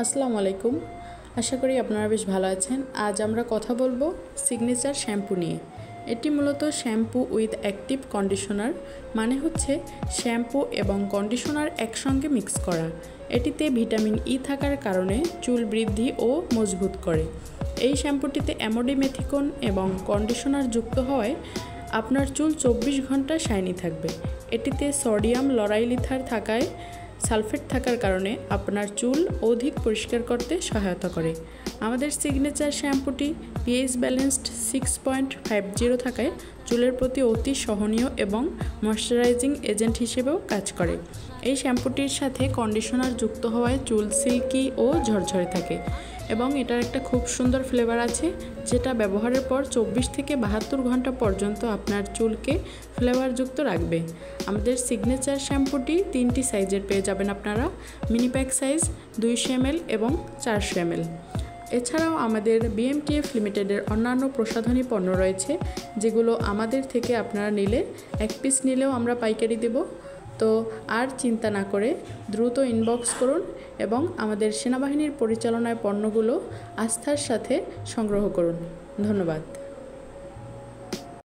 আসসালামু আলাইকুম। আশা করি আপনারা বেশ ভালো আছেন। আজ আমরা কথা বলবো সিগনেচার শ্যাম্পু নিয়ে। এটি মূলত শ্যাম্পু উইথ অ্যাক্টিভ কন্ডিশনার, মানে হচ্ছে শ্যাম্পু এবং কন্ডিশনার একসঙ্গে মিক্স করা। এটিতে ভিটামিন ই থাকার কারণে চুল বৃদ্ধি ও মজবুত করে। এই শ্যাম্পুটিতে অ্যামোডিমেথিকন এবং কন্ডিশনার যুক্ত হওয়ায় আপনার চুল 24 ঘন্টা শাইনি থাকবে। এটিতে সোডিয়াম লরাইলিথার থাকায় সালফেট থাকার কারণে আপনার চুল অধিক পরিষ্কার করতে সহায়তা করে। আমাদের সিগনেচার শ্যাম্পুটি পিএইচ ব্যালেন্সড 6.50 থাকায় চুলের প্রতি অতি সহনীয় এবং ময়শ্চারাইজিং এজেন্ট হিসেবেও কাজ করে। এই শ্যাম্পুটির সাথে কন্ডিশনার যুক্ত হওয়ায় চুল সিল্কি ও ঝরঝরে থাকে এবং এটার একটা খুব সুন্দর ফ্লেভার আছে, যেটা ব্যবহারের পর 24 থেকে 72 ঘন্টা পর্যন্ত আপনার চুলকে ফ্লেভারযুক্ত রাখবে। আমাদের সিগনেচার শ্যাম্পুটি 3টি সাইজের পেয়ে যাবেন আপনারা, মিনি প্যাক সাইজ 200 ml এবং 400 ml। এছাড়াও আমাদের বিএমটিএফ লিমিটেডের অন্যান্য প্রসাধনী পণ্য রয়েছে, যেগুলো আমাদের থেকে আপনারা নিলে 1 পিস নিলেও আমরা পাইকারি দেব। তো আর চিন্তা না করে দ্রুত ইনবক্স করুন এবং আমাদের সেনাবাহিনীর পরিচালনায় পণ্যগুলো আস্থার সাথে সংগ্রহ করুন। ধন্যবাদ।